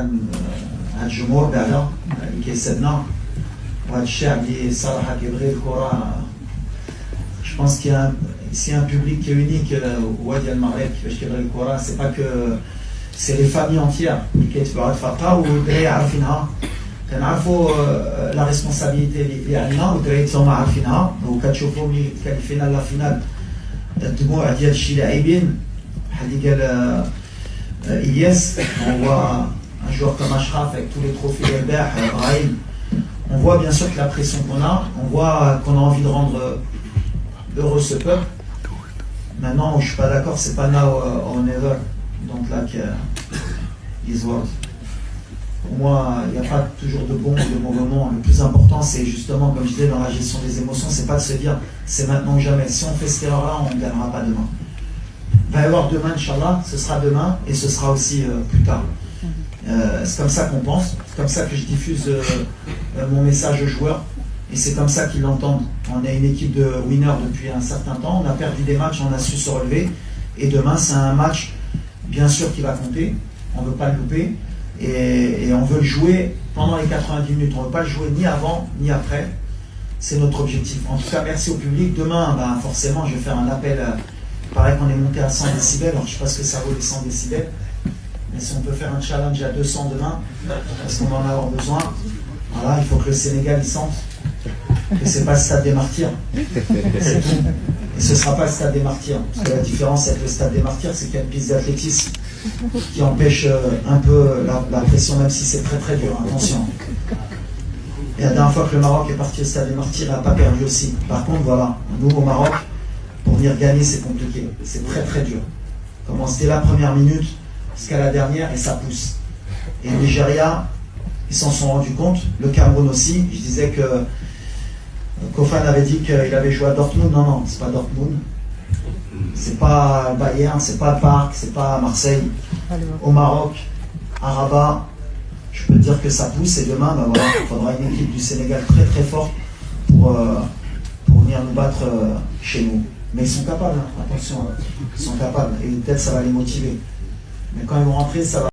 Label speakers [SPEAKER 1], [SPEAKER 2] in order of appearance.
[SPEAKER 1] هاد الجمهور بعدا اللي كيسدنا وهاد الشعب اللي الصراحه كيبغي الكره. Je pense qu'il y a ici un public qui est unique au ديال المغرب كيفاش كيبغي الكره. سي با كو سي لي فامي انتيير اللي كيتبعوا هاد الفرقه والدراري عارفينها. كنعرفوا لا ريسبونسابيلتي اللي عندنا والدراري حتى هما عارفينها وكتشوفوا ملي كالفينال لا فينال الدموع ديال شي لاعبين بحال اللي قال إلياس. On voit un joueur comme Achraf avec tous les trophées d'Elbert, Brahim. On voit bien sûr que la pression qu'on a, on voit qu'on a envie de rendre heureux ce peuple. Maintenant, je suis pas d'accord, c'est pas now or never. Donc là, these words. Pour moi, il n'y a pas toujours de bons ou de mauvais moments. Le plus important, c'est justement, comme je disais, dans la gestion des émotions, c'est pas de se dire c'est maintenant ou jamais. Si on fait cette erreur-là, on ne gagnera pas demain. Il va y avoir demain, Inch'Allah, ce sera demain et ce sera aussi plus tard. C'est comme ça qu'on pense, c'est comme ça que je diffuse mon message aux joueurs et c'est comme ça qu'ils l'entendent. On est une équipe de winners depuis un certain temps, on a perdu des matchs, on a su se relever et demain c'est un match bien sûr qui va compter, on ne veut pas le louper et on veut le jouer pendant les 90 minutes, on ne veut pas le jouer ni avant ni après, c'est notre objectif. En tout cas merci au public, demain forcément je vais faire un appel, pareil qu'on est monté à 100 décibels, alors je ne sais pas ce que ça vaut les 100 décibels. Mais si on peut faire un challenge à 200 demain, parce qu'on va en avoir besoin, voilà, il faut que le Sénégal y sente que c'est pas le stade des martyrs. C'est tout. Et ce sera pas le stade des martyrs. Parce que la différence avec le stade des martyrs, c'est qu'il y a une piste d'athlétisme qui empêche un peu la pression, même si c'est très très dur. Attention. Et la dernière fois que le Maroc est parti au stade des martyrs, il n'a pas perdu aussi. Par contre, voilà, nous au Maroc, pour venir gagner, c'est compliqué. C'est très très dur. On commence dès la première minute jusqu'à la dernière et ça pousse. Et le Nigeria, ils s'en sont rendus compte, le Cameroun aussi. Je disais que Kofan avait dit qu'il avait joué à Dortmund. Non, non, c'est pas Dortmund. C'est pas Bayern, c'est pas Parc, c'est pas Marseille. Au Maroc, à Rabat, je peux te dire que ça pousse et demain, voilà, il faudra une équipe du Sénégal très très forte pour venir nous battre chez nous. Mais ils sont capables, hein, attention, ils sont capables et peut-être ça va les motiver. Mais quand ils vont rentrer, ça va.